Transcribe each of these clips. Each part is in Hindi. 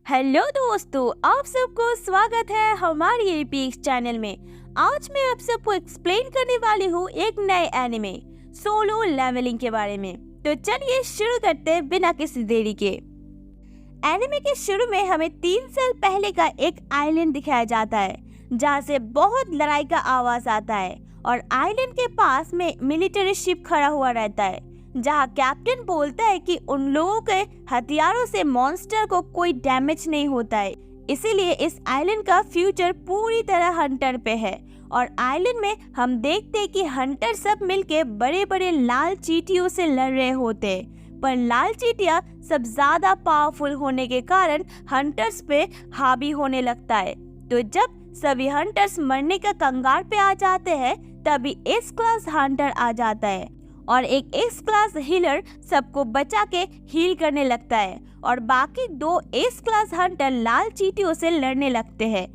हेलो दोस्तों, आप सबको स्वागत है हमारी एपीएक्स चैनल में। आज मैं आप सबको एक्सप्लेन करने वाली हूँ एक नए एनिमे सोलो लेवलिंग के बारे में। तो चलिए शुरू करते हैं बिना किसी देरी के। एनिमे के शुरू में हमें 3 साल पहले का एक आइलैंड दिखाया जाता है जहाँ से बहुत लड़ाई का आवाज आता है और आइलैंड के पास में मिलिट्री शिप खड़ा हुआ रहता है जहाँ कैप्टन बोलता है कि उन लोगों के हथियारों से मॉन्स्टर को कोई डैमेज नहीं होता है, इसीलिए इस आइलैंड का फ्यूचर पूरी तरह हंटर पे है। और आइलैंड में हम देखते हैं कि हंटर सब मिलके बड़े बड़े लाल चींटियों से लड़ रहे होते हैं, पर लाल चींटियां सब ज्यादा पावरफुल होने के कारण हंटर्स पे हावी होने लगता है। तो जब सभी हंटर्स मरने का कंगार पे आ जाते हैं तभी एस क्लास हंटर आ जाता है और एक एस क्लास हीलर सबको बचा के हील करने लगता है और बाकी 2 एस क्लास हंटर लाल चींटियों से लड़ने लगते हैं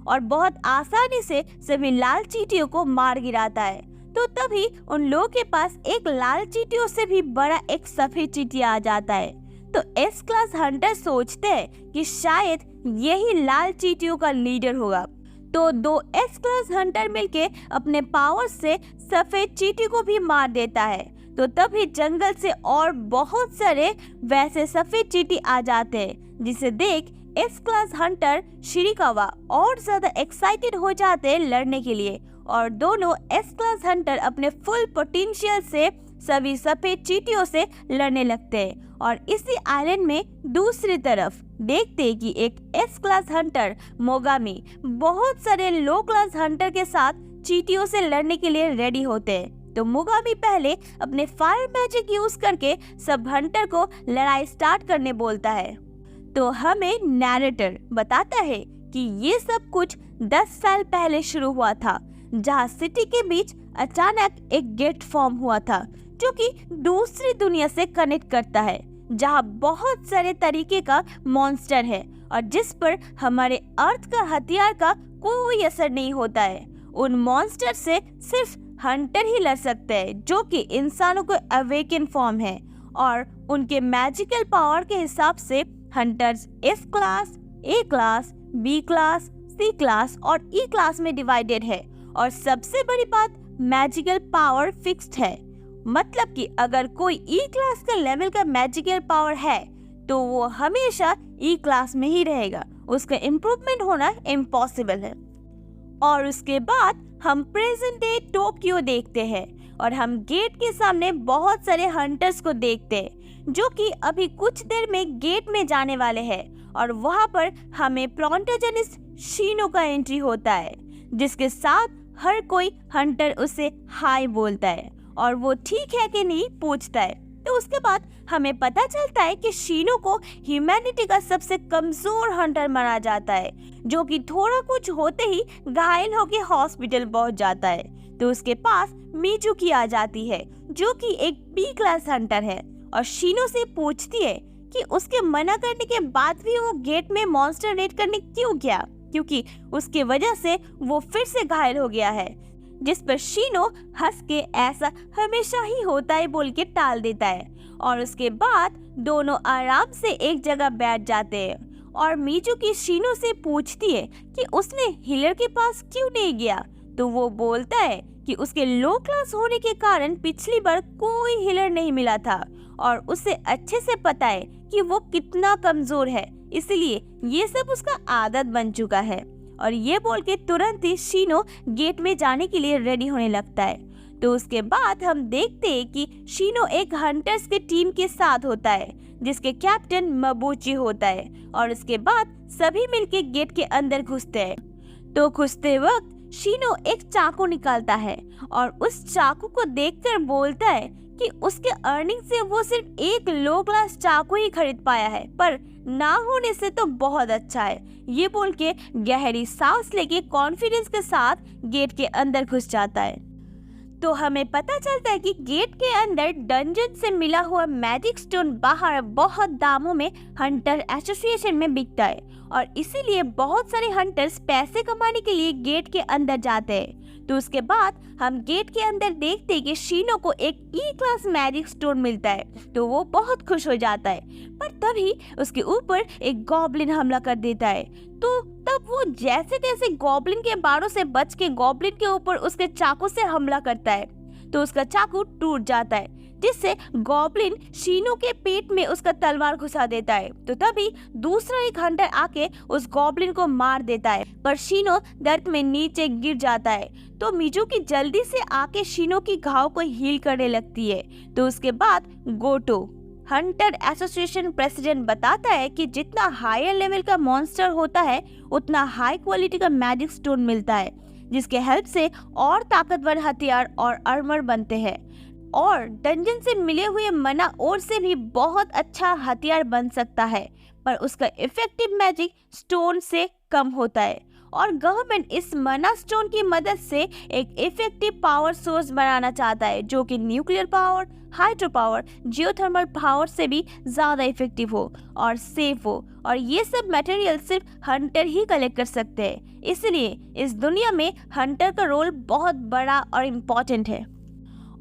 और बहुत आसानी से सभी लाल चींटियों को मार गिराता है। तो तभी उन लोगों के पास एक लाल चींटियों से भी बड़ा एक सफेद चींटिया आ जाता है। तो एस क्लास हंटर सोचते हैं कि शायद यही लाल चींटियों का लीडर होगा। तो 2 एस क्लास हंटर मिलके अपने पावर से सफेद चींटी को भी मार देता है। तो तभी जंगल से और बहुत सारे वैसे सफेद चींटी आ जाते हैं, जिसे देख एस क्लास हंटर शिरिकावा और ज्यादा एक्साइटेड हो जाते हैं लड़ने के लिए और दोनों एस क्लास हंटर अपने फुल पोटेंशियल से सभी सफेद चींटियों से लड़ने लगते हैं। और इसी आइलैंड में दूसरी तरफ देखते हैं कि एक एस क्लास हंटर मोगामी बहुत सारे लो क्लास हंटर के साथ चींटियों से लड़ने के लिए रेडी होते हैं। तो मोगामी पहले अपने फायर मैजिक यूज करके सब हंटर को लड़ाई स्टार्ट करने बोलता है। तो हमें नैरेटर बताता है कि ये सब कुछ 10 साल पहले शुरू हुआ था, जहाँ सिटी के बीच अचानक एक गेट फॉर्म हुआ था जो कि दूसरी दुनिया से कनेक्ट करता है, जहाँ बहुत सारे तरीके का मॉन्स्टर है और जिस पर हमारे अर्थ का हथियार का कोई असर नहीं होता है। उन मॉन्स्टर से सिर्फ हंटर ही लड़ सकते हैं जो कि इंसानों को अवेकन फॉर्म है और उनके मैजिकल पावर के हिसाब से हंटर्स एस क्लास, ए क्लास, बी क्लास, सी क्लास और ई क्लास में डिवाइडेड है। और सबसे बड़ी बात, मैजिकल पावर फिक्स्ड है, मतलब कि अगर कोई ई क्लास का लेवल का मैजिकल पावर है तो वो हमेशा ई क्लास में ही रहेगा, उसका इम्प्रूवमेंट होना इम्पॉसिबल है। और उसके बाद हम प्रेजेंट डे टोक्यो देखते हैं और हम गेट के सामने बहुत सारे हंटर्स को देखते हैं जो कि अभी कुछ देर में गेट में जाने वाले हैं और वहाँ पर हमें प्रोटोजनिस्ट शीनो का एंट्री होता है, जिसके साथ हर कोई हंटर उसे हाय बोलता है और वो ठीक है कि नहीं पूछता है। तो उसके बाद हमें पता चलता है कि शीनो को ह्यूमैनिटी का सबसे कमजोर हंटर माना जाता है, जो कि थोड़ा कुछ होते ही घायल होकर हॉस्पिटल पहुंच जाता है। तो उसके पास मिजुकी आ जाती है जो कि एक बी क्लास हंटर है और शीनो से पूछती है कि उसके मना करने के बाद भी वो गेट में मॉन्स्टर रेड करने क्यों गया, क्योंकि उसके वजह से वो फिर से घायल हो गया है। जिस पर शीनो हंस के ऐसा हमेशा ही होता है बोल के टाल देता है और उसके बाद दोनों आराम से एक जगह बैठ जाते हैं और मिजुकी शीनो से पूछती है कि उसने हीलर के पास क्यों नहीं गया। तो वो बोलता है कि उसके लो क्लास होने के कारण पिछली बार कोई हीलर नहीं मिला था और उसे अच्छे से पता है कि वो कितना कमजोर है, इसलिए ये सब उसका आदत बन चुका है। और ये बोल के तुरंत ही शीनो गेट में जाने के लिए रेडी होने लगता है। तो उसके बाद हम देखते हैं कि शीनो एक हंटर्स के टीम के साथ होता है जिसके कैप्टन मबूची होता है और उसके बाद सभी मिलके गेट के अंदर घुसते हैं। तो घुसते वक्त शीनो एक चाकू निकालता है और उस चाकू को देखकर बोलता है कि उसके अर्निंग से वो सिर्फ एक लो क्लास चाकू ही खरीद पाया है, पर ना होने से तो बहुत अच्छा है। ये बोल के गहरी सांस लेके कॉन्फिडेंस के साथ गेट के अंदर घुस जाता है। तो हमें पता चलता है कि गेट के अंदर डंजन से मिला हुआ मैजिक स्टोन बाहर बहुत दामों में हंटर एसोसिएशन में बिकता है और इसीलिए बहुत सारे हंटर्स पैसे कमाने के लिए गेट के अंदर जाते हैं। तो उसके बाद हम गेट के अंदर देखते हैं कि शीनो को एक ई क्लास मैजिक स्टोन मिलता है, तो वो बहुत खुश हो जाता है। पर तभी उसके ऊपर एक गॉब्लिन हमला कर देता है। तो तब वो जैसे तैसे गॉब्लिन के बारों से बच के गॉब्लिन के ऊपर उसके चाकू से हमला करता है, तो उसका चाकू टूट जाता है, जिससे गॉब्लिन शीनो के पेट में उसका तलवार घुसा देता है। तो तभी दूसरा एक हंटर आके उस गॉब्लिन को मार देता है, पर शीनो दर्द में नीचे गिर जाता है। तो मिजुकी जल्दी से आके शीनो की घाव को हील करने लगती है। तो उसके बाद गोटो हंटर एसोसिएशन प्रेसिडेंट बताता है कि जितना हायर लेवल का मॉन्स्टर होता है उतना हाई क्वालिटी का मैजिक स्टोन मिलता है, जिसके हेल्प से और ताकतवर हथियार और आर्मर बनते हैं, और डंजन से मिले हुए मना और से भी बहुत अच्छा हथियार बन सकता है, पर उसका इफेक्टिव मैजिक स्टोन से कम होता है। और गवर्नमेंट इस मना स्टोन की मदद से एक इफेक्टिव पावर सोर्स बनाना चाहता है, जो कि nuclear power, hydro power, geothermal power से भी ज़्यादा इफेक्टिव हो और सेफ हो, और ये सब मटेरियल सिर्फ हंटर ही कलेक्ट कर सकते हैं। इसलिए इस दुनिया में हंटर का रोल बहुत बड़ा और इम्पोर्टेंट है।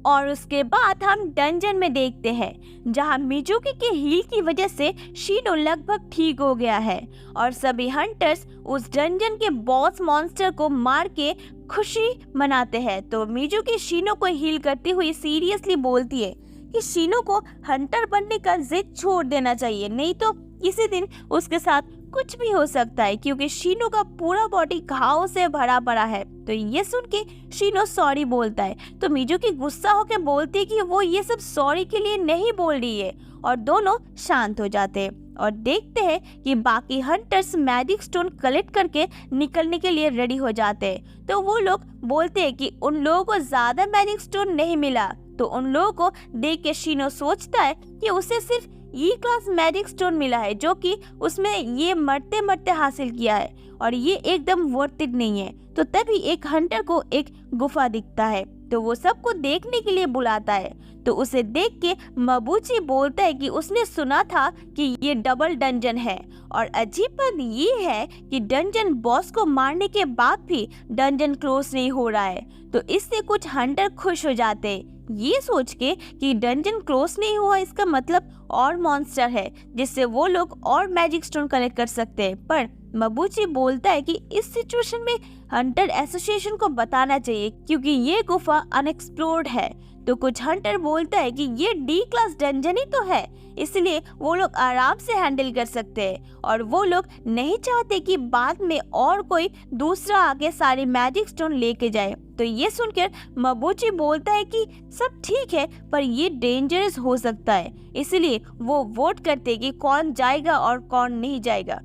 और उसके बाद हम डंजन में देखते हैं, जहां मिजुकी के हील की वजह से शीनो लगभग ठीक हो गया है, और सभी हंटर्स उस डंजन के बॉस मॉन्स्टर को मार के खुशी मनाते हैं। तो मिजुकी शीनो को हील करती हुई सीरियसली बोलती है कि शीनो को हंटर बनने का जिद छोड़ देना चाहिए, नहीं तो किसी दिन उसके साथ कुछ भी हो सकता है, क्योंकि शीनो का पूरा बॉडी घाव से भरा पड़ा है। तो ये सुन के शीनो सॉरी बोलता है, तो मिजुकी गुस्सा होकर बोलती है कि वो ये सब सॉरी के लिए नहीं बोल रही है, और दोनों शांत हो जाते हैं। और देखते हैं कि बाकी हंटर्स मैजिक स्टोन कलेक्ट करके निकलने के लिए रेडी हो जाते हैं। तो वो लोग बोलते हैं कि उन लोगों को ज्यादा मैजिक स्टोन नहीं मिला। तो उन लोगों को देख के शीनो सोचता है कि उसे सिर्फ ई क्लास मैजिक स्टोन मिला है, जो कि उसमें ये मरते मरते हासिल किया है, और ये एकदम वर्थ इट नहीं है। तो तभी एक हंटर को एक गुफा दिखता है, तो वो सबको देखने के लिए बुलाता है। तो उसे देख के मबूची बोलता है कि उसने सुना था कि ये डबल डंजन है, और अजीब बात ये है कि डंजन बॉस को मारने के बाद भी डंजन क्लोज नहीं हो रहा है। तो इससे कुछ हंटर खुश हो जाते हैं, ये सोच के कि डंजन क्लोज नहीं हुआ, इसका मतलब और मॉन्स्टर है, जिससे वो लोग और मैजिक स्टोन कलेक्ट कर सकते हैं। पर मबूची बोलता है कि इस सिचुएशन में हंटर एसोसिएशन को बताना चाहिए, क्योंकि ये गुफा अनएक्सप्लोर्ड है। तो कुछ हंटर बोलता है कि ये डी क्लास डंजन ही तो है, इसलिए वो लोग आराम से हैंडल कर सकते हैं, और वो लोग नहीं चाहते कि बाद में और कोई दूसरा आके सारे मैजिक स्टोन लेके जाए। तो ये सुनकर मबूची बोलता है कि सब ठीक है, पर ये डेंजरस हो सकता है, इसलिए वो वोट करते हैं कि कौन जाएगा और कौन नहीं जाएगा।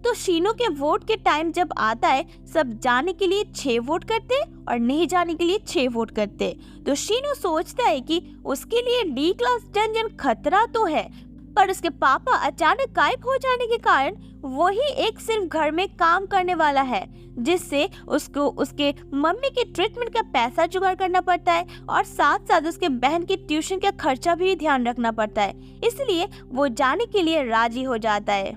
तो शीनो के वोट के टाइम जब आता है, सब जाने के लिए 6 वोट करते और नहीं जाने के लिए 6 वोट करते। तो शीनो सोचता है कि उसके लिए डी क्लास डंजन खतरा तो है, पर उसके पापा अचानक गायब हो जाने के कारण वही एक सिर्फ घर में काम करने वाला है, जिससे उसको उसके मम्मी के ट्रीटमेंट का पैसा जुगाड़ करना पड़ता है, और साथ साथ उसके बहन के ट्यूशन का खर्चा भी ध्यान रखना पड़ता है। इसलिए वो जाने के लिए राजी हो जाता है।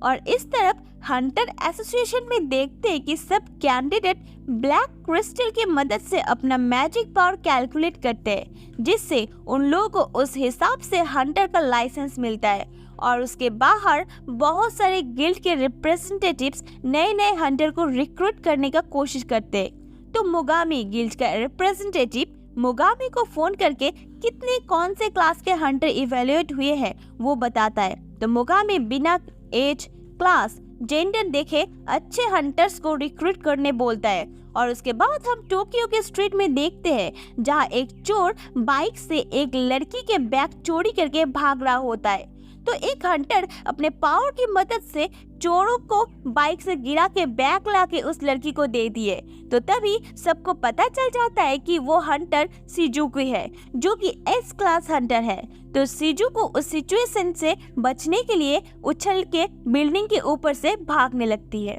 और इस तरफ हंटर एसोसिएशन में देखते हैं कि सब कैंडिडेट ब्लैक क्रिस्टल की मदद से अपना मैजिक पावर कैलकुलेट करते हैं, जिससे उन लोगों को उस हिसाब से हंटर का लाइसेंस मिलता है। और उसके बाहर बहुत सारे गिल्ड के रिप्रेजेंटेटिव्स नए नए हंटर को रिक्रूट करने का कोशिश करते हैं। तो मुगामी गिल्ड का रिप्रेजेंटेटिव मुगामी को फोन करके कितने कौन से क्लास के हंटर इवेल्युएट हुए हैं वो बताता है। तो मुगामी बिना एज, क्लास, जेंडर देखे अच्छे हंटर्स को रिक्रूट करने बोलता है। और उसके बाद हम टोक्यो के स्ट्रीट में देखते हैं, जहां एक चोर बाइक से एक लड़की के बैग चोरी करके भाग रहा होता है। तो एक हंटर अपने पावर की मदद से चोरों को बाइक से गिरा के बैग ला के उस लड़की को दे दिए। तो तभी सबको पता चल जाता है कि वो हंटर शिजुको है, जो कि एस क्लास हंटर है। तो शिजुको उस सिचुएशन से बचने के लिए उछल के बिल्डिंग के ऊपर से भागने लगती है।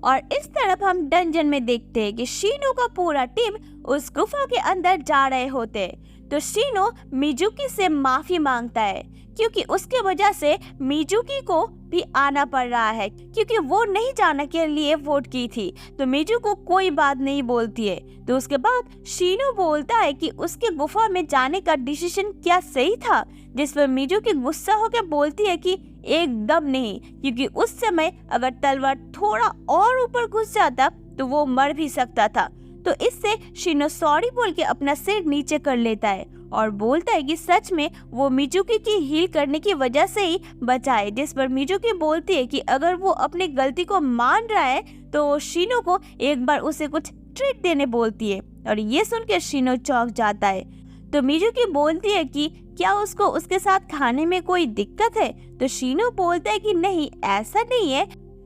और इस तरफ हम डंजन में देखते हैं कि शीनो का पूरा टीम उस गुफा के अंदर जा रहे होते हैं। तो शीनो मिजुकी से माफी मांगता है क्योंकि उसके वजह से मिजुकी को भी आना पड़ रहा है, क्योंकि वो नहीं जाने के लिए वोट की थी। तो मिजुको कोई बात नहीं बोलती है। तो उसके बाद शीनो बोलता है कि उसके गुफा में जाने का डिसीजन क्या सही था, जिस पर मिजुकी गुस्सा होकर बोलती है कि एकदम नहीं, क्योंकि उस समय अगर तलवार थोड़ा और ऊपर घुस जाता तो वो मर भी सकता था। तो इससे शीनो सॉरी बोल के अपना सिर नीचे कर लेता है और बोलता है कि सच में वो मिजुकी की हील करने की वजह से ही बचा है, जिस पर मिजुकी बोलती है कि अगर वो अपनी गलती को मान रहा है तो शीनो को एक बार उसे कुछ ट्रीट देने बोलती है। और ये सुनकर शीनो चौंक जाता है। तो मिजुकी बोलती है कि क्या उसको उसके साथ खाने में कोई दिक्कत है। तो शीनो बोलता है कि नहीं, ऐसा नहीं है।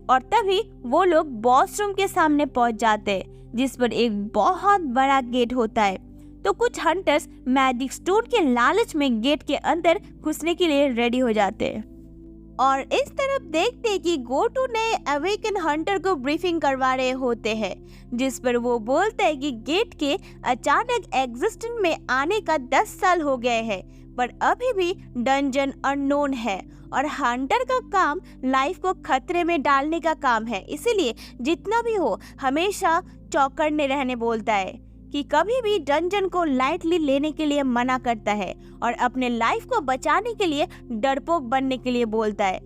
और तभी वो लोग बॉस रूम के सामने पहुंच जाते हैं, जिस पर एक बहुत बड़ा गेट होता है। तो कुछ हंटर्स मैजिक स्टोन के लालच में गेट के अंदर घुसने के लिए रेडी हो जाते हैं। और इस तरफ देखते हैं कि गोटू ने अवेकन हंटर को ब्रीफिंग करवा रहे होते हैं, जिस पर वो बोलते हैं कि गेट के अचानक एग्जिस्टेंस में आने का 10 साल हो गए हैं, पर अभी भी डंजन अननोन है और हंटर का काम लाइफ को खतरे में डालने का काम है। इसीलिए जितना भी हो हमेशा चौकन्ने रहने बोलता है कि कभी भी डंजन को लाइटली लेने के लिए मना करता है और अपने लाइफ को बचाने के लिए डरपोक बनने के लिए बोलता है।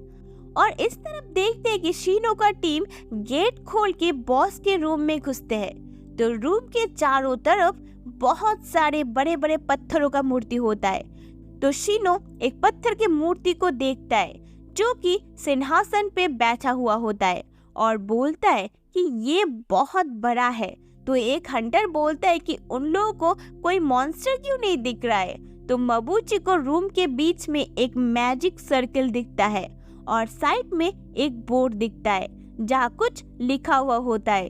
और इस तरफ देखते हैं कि शीनो का टीम गेट खोल के बॉस के रूम में घुसते हैं। तो रूम के चारों तरफ बहुत सारे बड़े बड़े पत्थरों का मूर्ति होता है। तो शीनो एक पत्थर की मूर्ति को देखता है जो कि सिंहासन पे बैठा हुआ होता है और बोलता है कि ये बहुत बड़ा है। तो एक हंटर बोलता है कि उन लोगों को कोई मॉन्स्टर क्यों नहीं दिख रहा है। तो मबूची को रूम के बीच में एक मैजिक सर्कल दिखता है और साइड में एक बोर्ड दिखता है जहाँ कुछ लिखा हुआ होता है।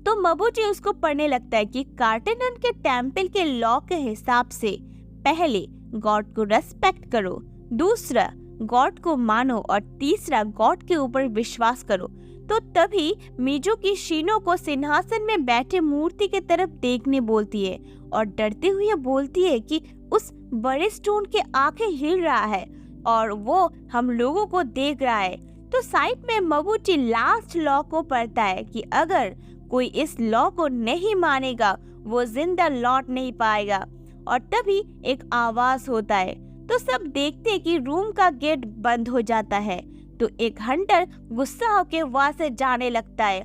तो मबूची उसको पढ़ने लगता है कि कार्टेनन के टेम्पल के लॉ के हिसाब से पहले गॉड को रेस्पेक्ट करो, दूसरा गॉड को मानो और तीसरा गॉड के ऊपर विश्वास करो। तो तभी मिजुकी शीनो को सिंहासन में बैठे मूर्ति के तरफ देखने बोलती है और डरते हुए बोलती है कि उस बड़े स्टोन के आंखें हिल रहा है और वो हम लोगों को देख रहा है। तो साइड में मबूची लास्ट लॉ को पढ़ता है कि अगर कोई इस लॉ को नहीं मानेगा वो जिंदा लौट नहीं पाएगा। और तभी एक आवाज होता है। तो सब देखते हैं कि रूम का गेट बंद हो जाता है। तो एक हंटर गुस्सा होकर वहां से जाने लगता है।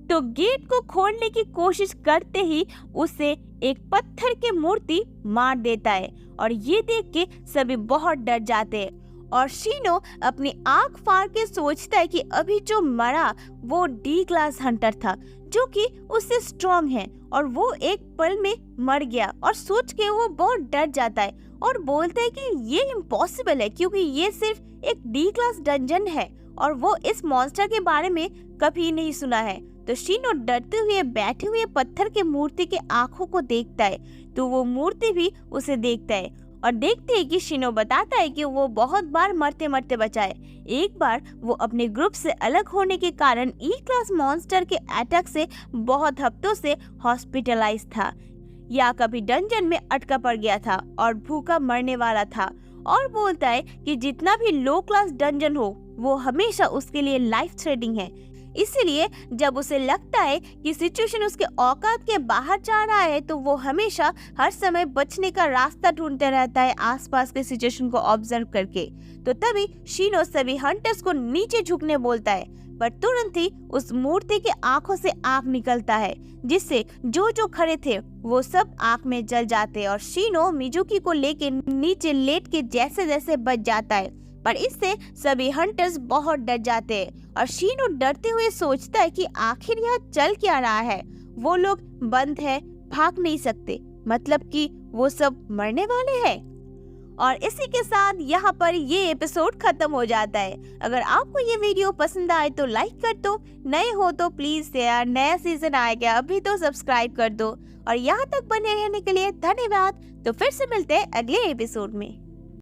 तो गेट को खोलने की कोशिश करते ही उसे एक पत्थर की मूर्ति मार देता है और ये देख के सभी बहुत डर जाते हैं। और शीनो अपनी आंख फाड़ के सोचता है कि अभी जो मरा वो डी क्लास हंटर था जो कि उससे स्ट्रॉन्ग है और वो एक पल में मर गया। और सोच के वो बहुत डर जाता है और बोलता है कि ये इम्पॉसिबल है क्योंकि ये सिर्फ एक डी क्लास डंजन है और वो इस मॉन्स्टर के बारे में कभी नहीं सुना है। तो शीनो डरते हुए बैठे हुए पत्थर के मूर्ति के आंखों को देखता है। तो वो मूर्ति भी उसे देखता है और देखते हैं कि शीनो बताता है कि वो बहुत बार मरते मरते बचा है। एक बार वो अपने ग्रुप से अलग होने के कारण ई क्लास मॉन्स्टर के अटैक से बहुत हफ्तों से हॉस्पिटलाइज था या कभी डंजन में अटका पड़ गया था और भूखा मरने वाला था। और बोलता है कि जितना भी लो क्लास डंजन हो वो हमेशा उसके लिए लाइफ थ्रेटनिंग है। इसलिए जब उसे लगता है कि सिचुएशन उसके औकात के बाहर जा रहा है तो वो हमेशा हर समय बचने का रास्ता ढूंढते रहता है आसपास के सिचुएशन को ऑब्जर्व करके। तो तभी शीनो सभी हंटर्स को नीचे झुकने बोलता है, पर तुरंत ही उस मूर्ति के आंखों से आग निकलता है जिससे जो खड़े थे वो सब आग में जल जाते हैं। और शीनो मिजुकी को लेके नीचे लेट के जैसे जैसे बच जाता है, पर इससे सभी हंटर्स बहुत डर जाते हैं। और शीनो डरते हुए सोचता है कि आखिर यहाँ चल क्या रहा है। वो लोग बंद है, भाग नहीं सकते, मतलब कि वो सब मरने वाले हैं। और इसी के साथ यहाँ पर ये एपिसोड खत्म हो जाता है। अगर आपको ये वीडियो पसंद आए तो लाइक कर दो, नए हो तो प्लीज यार, नया सीजन आएगा अभी तो सब्सक्राइब कर दो। और यहाँ तक बने रहने के लिए धन्यवाद। तो फिर से मिलते हैं अगले एपिसोड में।